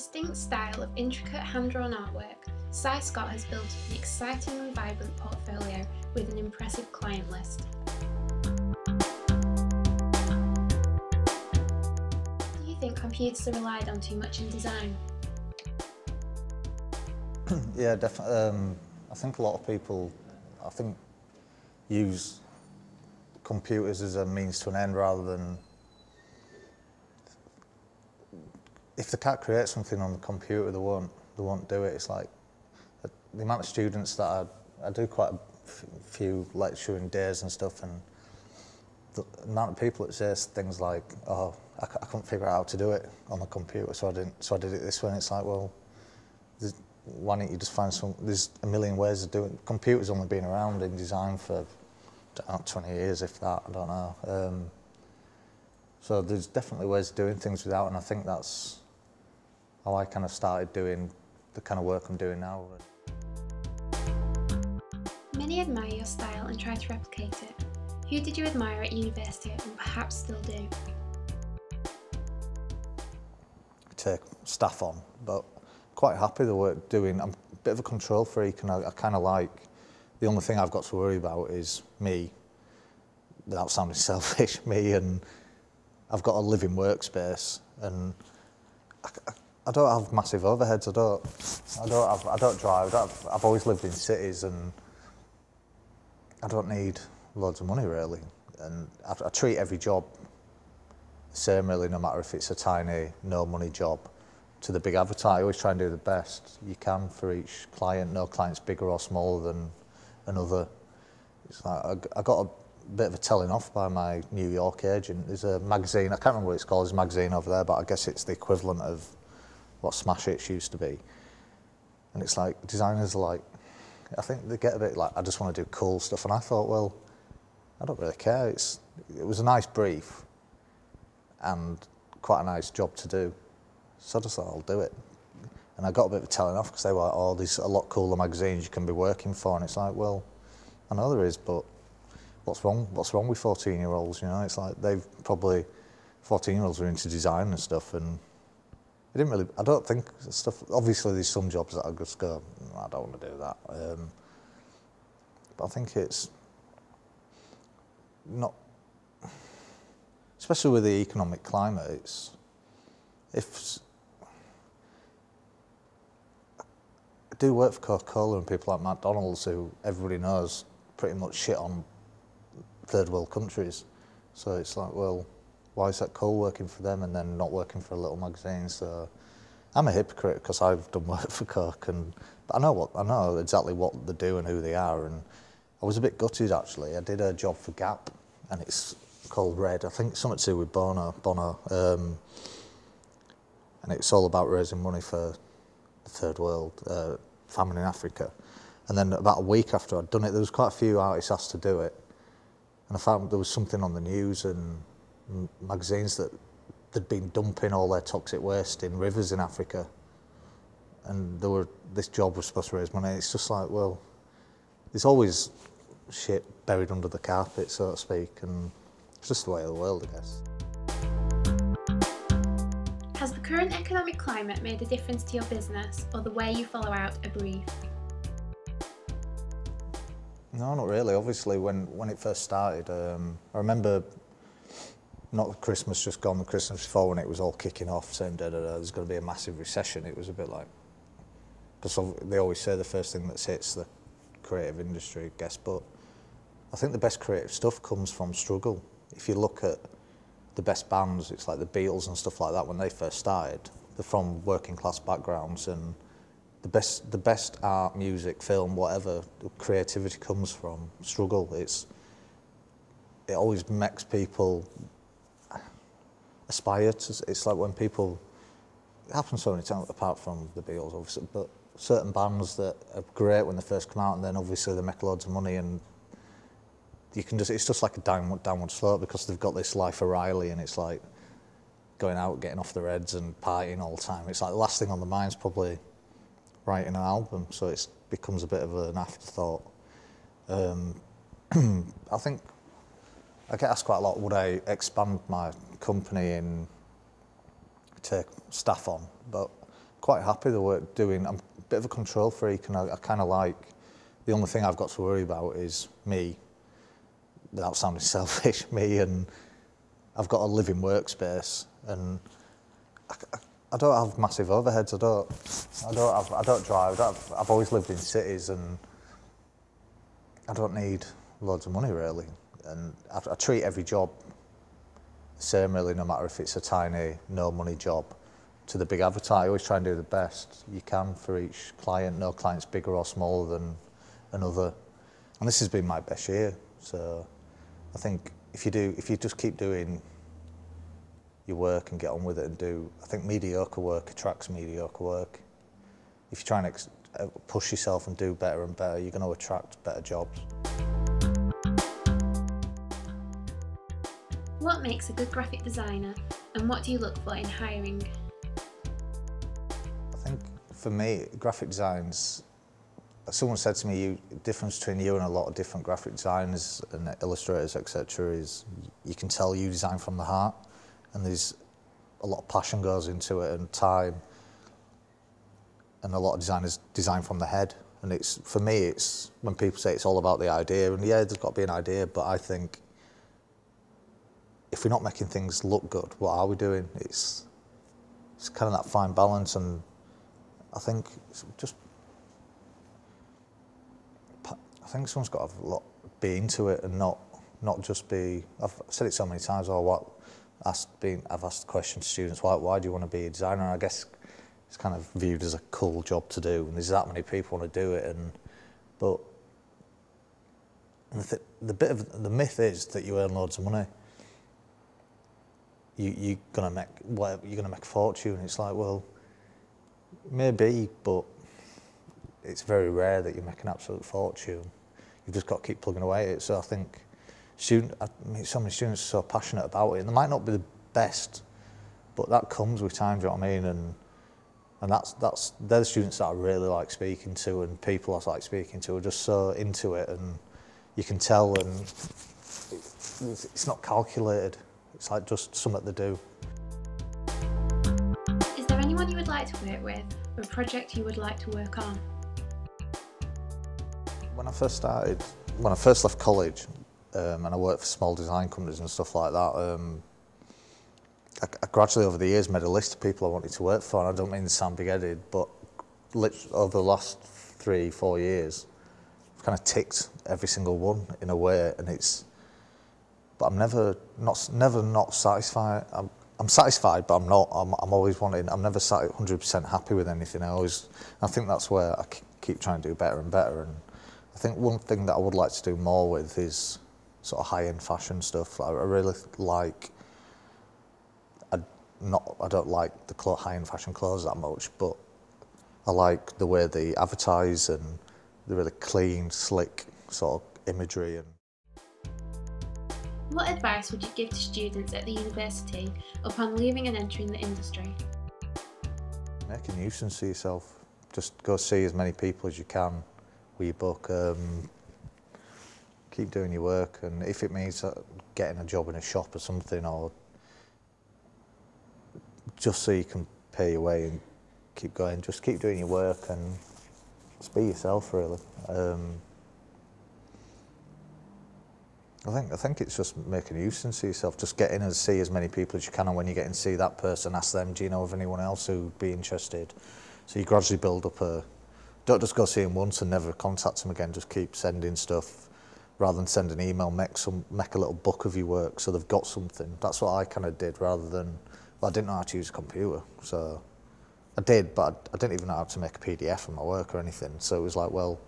distinct style of intricate hand-drawn artwork, Cy Scott has built an exciting and vibrant portfolio with an impressive client list. Do you think computers are relied on too much in design? Yeah, definitely. I think a lot of people, use computers as a means to an end rather than, if they can't create something on the computer, they won't do it. It's like the amount of students that I do quite a few lecturing days and stuff, and the amount of people that say things like, "Oh, I couldn't figure out how to do it on the computer, so I did it this way." And it's like, well, why don't you just find some? There's a million ways of doing it. Computers only been around in design for 20 years, if that. I don't know. So there's definitely ways of doing things without, and I think that's how I kind of started doing the kind of work I'm doing now. Many admire your style and try to replicate it. Who did you admire at university and perhaps still do? Take staff on, but quite happy the work doing. I'm a bit of a control freak, and I kind of like, the only thing I've got to worry about is me, without sounding selfish, me, and I've got a living workspace, and I don't have massive overheads. I don't drive. I've always lived in cities, and I don't need loads of money really. And I treat every job the same really, no matter if it's a tiny, no money job to the big advertiser. I always try and do the best you can for each client. No client's bigger or smaller than another. It's like I got a bit of a telling off by my New York agent. There's a magazine, I can't remember what it's called, there's a magazine over there, but I guess it's the equivalent of what Smash Hits used to be. And it's like, designers are like, I think they get a bit like, I just want to do cool stuff. And I thought, well, I don't really care. It was a nice brief and quite a nice job to do. So I just thought, I'll do it. And I got a bit of a telling off because they were like, oh, there's a lot cooler magazines you can be working for. And it's like, well, I know there is, but what's wrong with 14-year-olds, you know? It's like, 14-year-olds are into design and stuff, and I don't think stuff, obviously there's some jobs that I just go, I don't want to do that. But I think it's not, especially with the economic climate, I do work for Coca-Cola and people like McDonald's, who everybody knows pretty much shit on third world countries. So it's like, well, why is that cool working for them and then not working for a little magazine? So I'm a hypocrite because I've done work for Coke, but I know exactly what they do and who they are. And I was a bit gutted actually. I did a job for Gap, and it's called Red. I think it's something to do with Bono, and it's all about raising money for the third world, famine in Africa. And then about a week after I'd done it, there was quite a few artists asked to do it, and I found there was something on the news and magazines that they'd been dumping all their toxic waste in rivers in Africa, and this job was supposed to raise money. It's just like, well, there's always shit buried under the carpet, so to speak, and it's just the way of the world, I guess. Has the current economic climate made a difference to your business or the way you follow out a brief? No, not really. Obviously, when it first started, I remember not Christmas just gone, the Christmas before, when it was all kicking off, saying there's going to be a massive recession. It was a bit like, because they always say the first thing that hits the creative industry, I guess, but I think the best creative stuff comes from struggle. If you look at the best bands, it's like the Beatles and stuff like that, when they first started, they're from working class backgrounds, and the best art, music, film, whatever, creativity comes from struggle. It always makes people aspire to. It's like when people, it happens so many times, apart from the Beatles obviously, but certain bands that are great when they first come out, and then obviously they make loads of money, and it's just like a downward slope, because they've got this life of Riley, and it's like going out, getting off their heads and partying all the time. It's like the last thing on the mind's probably writing an album, so it becomes a bit of an afterthought. I think I get asked quite a lot, would I expand my company and take staff on? But quite happy the work doing. I'm a bit of a control freak, and I kind of like, the only thing I've got to worry about is me, without sounding selfish, me, and I've got a living workspace, and I don't have massive overheads. I don't drive. I've always lived in cities, and I don't need loads of money really. And I treat every job the same really, no matter if it's a tiny, no money job to the big advertiser. I always try and do the best you can for each client. No client's bigger or smaller than another. And this has been my best year. So I think if you just keep doing your work and get on with it and I think mediocre work attracts mediocre work. If you try and push yourself and do better and better, you're going to attract better jobs. What makes a good graphic designer, and what do you look for in hiring? I think for me, graphic designs, someone said to me, the difference between you and a lot of different graphic designers and illustrators, etc., is you can tell you design from the heart, and there's a lot of passion goes into it and time, and a lot of designers design from the head. And for me, it's when people say it's all about the idea, and yeah, there's got to be an idea, but I think if we're not making things look good, what are we doing? It's kind of that fine balance, and I think someone's got to have a lot, be into it and not just be. I've said it so many times. I've asked the question to students, why do you want to be a designer? And I guess it's kind of viewed as a cool job to do, and there's that many people want to do it. But the myth is that you earn loads of money. You're gonna make a fortune. It's like, well, maybe, but it's very rare that you make an absolute fortune. You've just got to keep plugging away at it. So I think I meet so many students are so passionate about it, and they might not be the best, but that comes with time. Do you know what I mean? And they're the students that I really like speaking to, and people I like speaking to are just so into it, and you can tell, and it's not calculated. It's like just something to do. Is there anyone you would like to work with, or a project you would like to work on? When I first left college, and I worked for small design companies and stuff like that, I gradually over the years made a list of people I wanted to work for, and I don't mean to sound big-headed, but over the last 3-4 years, I've kind of ticked every single one in a way, and but I'm never not satisfied. I'm satisfied, but I'm not. I'm always wanting. I'm never 100% happy with anything. I think that's where I keep trying to do better and better. And I think one thing that I would like to do more with is sort of high-end fashion stuff. I really like. I don't like the high-end fashion clothes that much, but I like the way they advertise and the really clean, slick sort of imagery. What advice would you give to students at the university upon leaving and entering the industry? Make a nuisance of yourself. Just go see as many people as you can with your book. Keep doing your work, and if it means getting a job in a shop or something, or just so you can pay your way and keep going, just keep doing your work and just be yourself, really. I think it's just making a nuisance of yourself. Just get in and see as many people as you can, and when you get in and see that person, ask them, do you know of anyone else who'd be interested? So you gradually build up don't just go see them once and never contact them again, just keep sending stuff. Rather than send an email, make a little book of your work so they've got something. That's what I kind of did, rather than, well, I didn't know how to use a computer, so I did, but I didn't even know how to make a PDF of my work or anything. So it was like, well,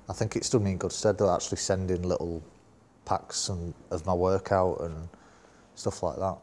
I think it's done me in good stead. They're actually sending little packs of my work out and stuff like that.